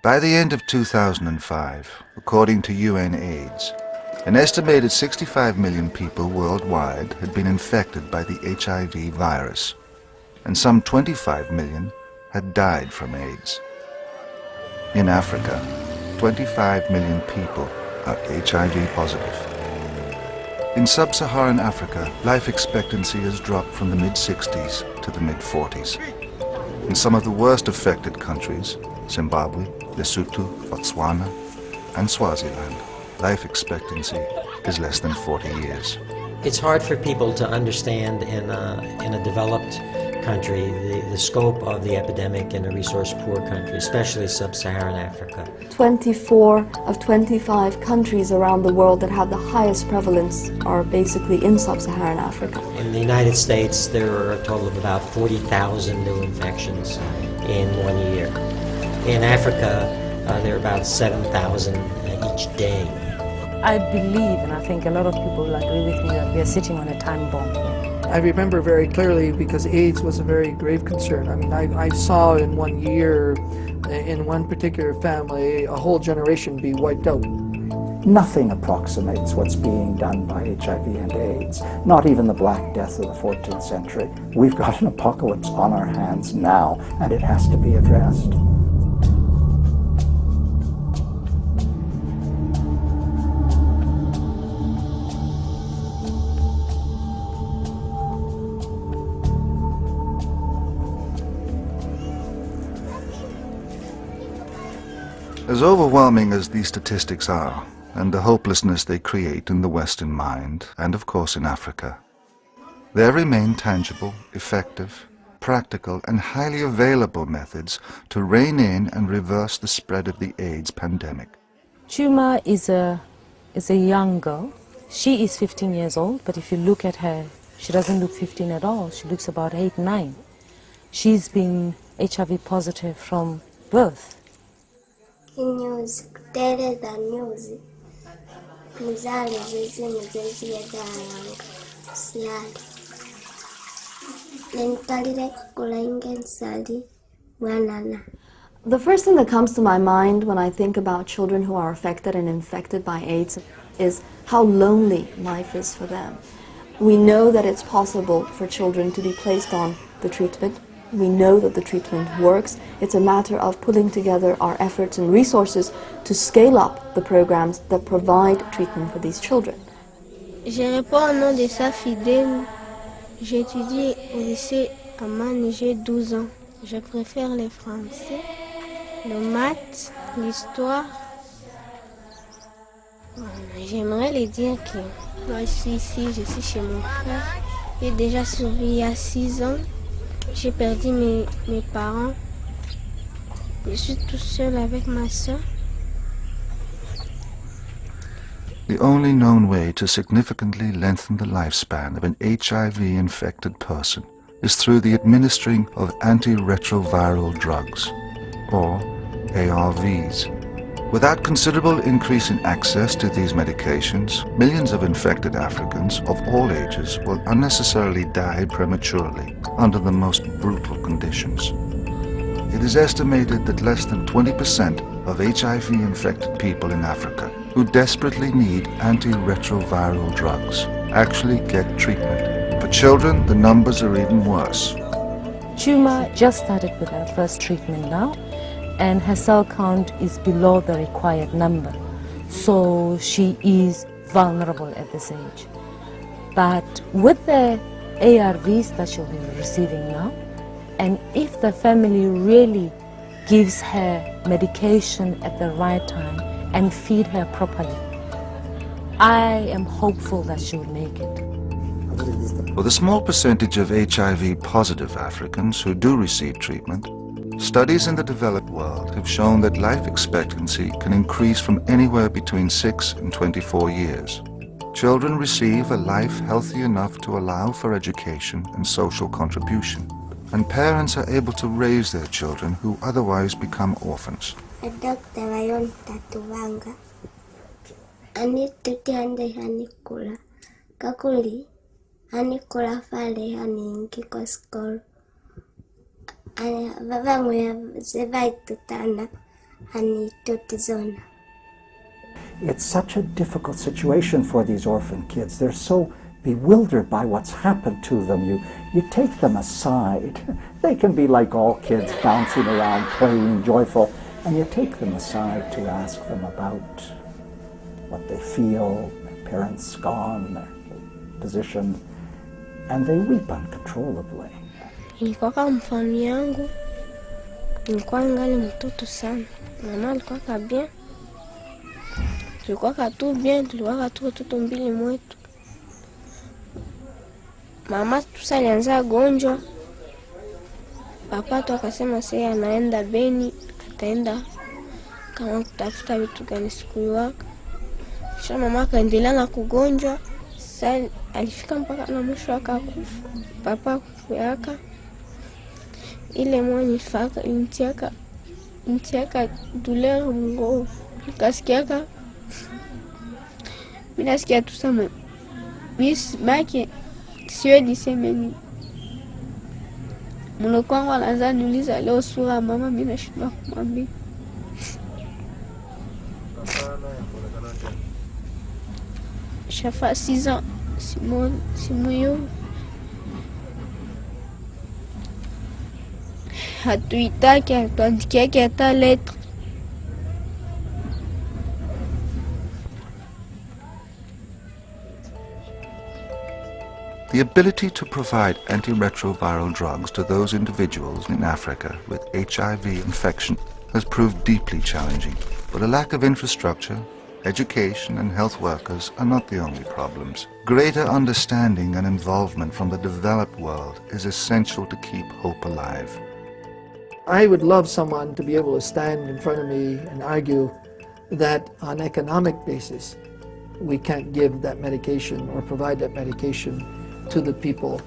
By the end of 2005, according to UNAIDS, an estimated 65 million people worldwide had been infected by the HIV virus, and some 25 million had died from AIDS. In Africa, 25 million people are HIV positive. In sub-Saharan Africa, life expectancy has dropped from the mid-60s to the mid-40s. In some of the worst affected countries, Zimbabwe, Lesotho, Botswana, and Swaziland, life expectancy is less than 40 years. It's hard for people to understand in a developed country the scope of the epidemic in a resource-poor country, especially sub-Saharan Africa. 24 of 25 countries around the world that have the highest prevalence are basically in sub-Saharan Africa. In the United States, there are a total of about 40,000 new infections in 1 year. In Africa, there are about 7,000 each day. I believe, and I think a lot of people will agree with me, that we are sitting on a time bomb here. I remember very clearly because AIDS was a very grave concern. I mean, I saw in 1 year, in one particular family, a whole generation be wiped out. Nothing approximates what's being done by HIV and AIDS, not even the Black Death of the 14th century. We've got an apocalypse on our hands now, and it has to be addressed. As overwhelming as these statistics are, and the hopelessness they create in the Western mind, and of course in Africa, there remain tangible, effective, practical, and highly available methods to rein in and reverse the spread of the AIDS pandemic. Chuma is a young girl. She is 15 years old, but if you look at her, she doesn't look 15 at all. She looks about 8, 9. She's been HIV positive from birth. News, tere da news. Muzali zizi muzezi yedalanga. Slali. Lentalire kukula ingensali wanana. The first thing that comes to my mind when I think about children who are affected and infected by AIDS is how lonely life is for them. We know that it's possible for children to be placed on the treatment. We know that the treatment works. It's a matter of pulling together our efforts and resources to scale up the programs that provide treatment for these children. Je réponds au nom de Safidem. J'étudie au lycée à Man, j'ai 12 ans. Je préfère le français, le maths, l'histoire. J'aimerais lui dire que moi je suis ici, je suis chez mon frère. J'ai déjà survécu il y a 6 ans. J'ai perdu mes parents. Je suis tout seul avec ma soeur. The only known way to significantly lengthen the lifespan of an HIV-infected person is through the administering of antiretroviral drugs, or ARVs. Without considerable increase in access to these medications, millions of infected Africans of all ages will unnecessarily die prematurely under the most brutal conditions. It is estimated that less than 20% of HIV-infected people in Africa who desperately need antiretroviral drugs actually get treatment. For children, the numbers are even worse. Chuma just started with her first treatment now, and her cell count is below the required number. So she is vulnerable at this age. But with the ARVs that she'll be receiving now, and if the family really gives her medication at the right time and feed her properly, I am hopeful that she will make it. For the small percentage of HIV-positive Africans who do receive treatment, studies in the developed world have shown that life expectancy can increase from anywhere between 6 and 24 years. Children receive a life healthy enough to allow for education and social contribution, and parents are able to raise their children who otherwise become orphans. Dr. Rayon Tatuvanga. Ani tuti ande hanikula. Kakuli. Hanikula fale haningi kwa skol. Vavangwe zevai tutana. anitotizona. It's such a difficult situation for these orphan kids. They're so bewildered by what's happened to them. You take them aside. They can be like all kids, bouncing around, playing, joyful, and you take them aside to ask them about what they feel, their parents gone, their position, and they weep uncontrollably. Nilikuwa kama familia yangu, nilikuwa ngali mtoto sana. Mama alikuwa kabia. Tulikuwa tu bien, tulikuwa tu watoto mbili mwetu. Mama tusa alianza gonjwa. Papa tu akasema sasa anaenda Beni, ataenda kama kutafuta vitu gani siku yake. Kisha mama akaendelea na kugonjwa. Sasa alifika mpaka na mwisho akakufa. Papa kuyaka ile mwenye faka intiaka douleur ngo kasikiaka minasikia tu sama bis baki siwezi sema nini. Mloko wangu anaanza niuliza leo sura mama, mimi nashindwa kumwambia. Shafa 6 ans Simoyo hatuitaki, hatuandikiaki hata letra. The ability to provide antiretroviral drugs to those individuals in Africa with HIV infection has proved deeply challenging. But a lack of infrastructure, education and health workers are not the only problems. Greater understanding and involvement from the developed world is essential to keep hope alive. I would love someone to be able to stand in front of me and argue that on economic basis we can't give that medication or provide that medication to the people.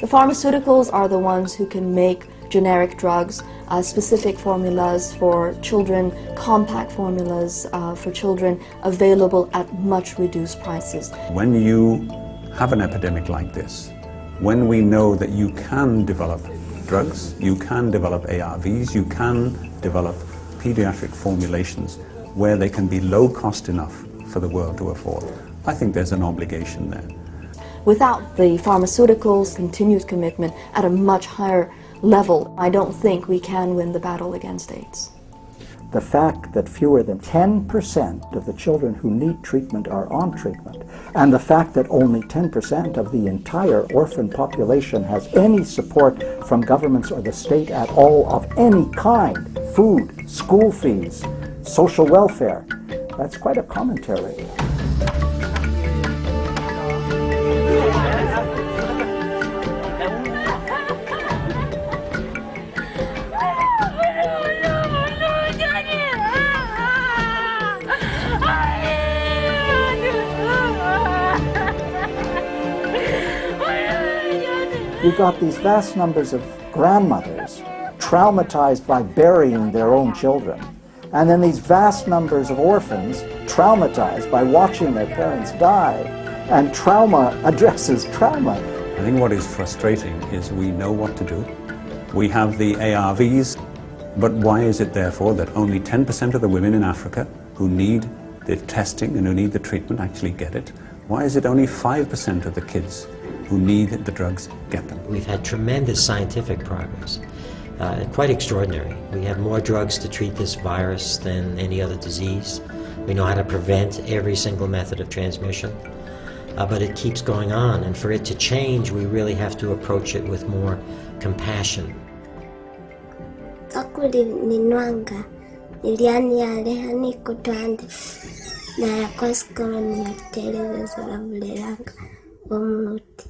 The pharmaceuticals are the ones who can make generic drugs, specific formulas for children, compact formulas for children, available at much reduced prices. When you have an epidemic like this, when we know that you can develop drugs, you can develop ARVs, you can develop pediatric formulations where they can be low cost enough for the world to afford, I think there's an obligation there. Without the pharmaceuticals' continued commitment at a much higher level, I don't think we can win the battle against AIDS. The fact that fewer than 10% of the children who need treatment are on treatment, and the fact that only 10% of the entire orphan population has any support from governments or the state at all of any kind, food, school fees, social welfare, that's quite a commentary. We got these vast numbers of grandmothers traumatized by burying their own children, and then these vast numbers of orphans traumatized by watching their parents die, and trauma addresses trauma. I think what is frustrating is we know what to do. We have the ARVs, but why is it therefore that only 10% of the women in Africa who need the testing and who need the treatment actually get it? Why is it only 5% of the kids who need the drugs get them? We've had tremendous scientific progress, quite extraordinary. We have more drugs to treat this virus than any other disease. We know how to prevent every single method of transmission, but it keeps going on, and for it to change, we really have to approach it with more compassion. Kakuli ninwanga, niliani aleha niko twande, na yakoskolo ni teleweza la bulelanga, omunuti.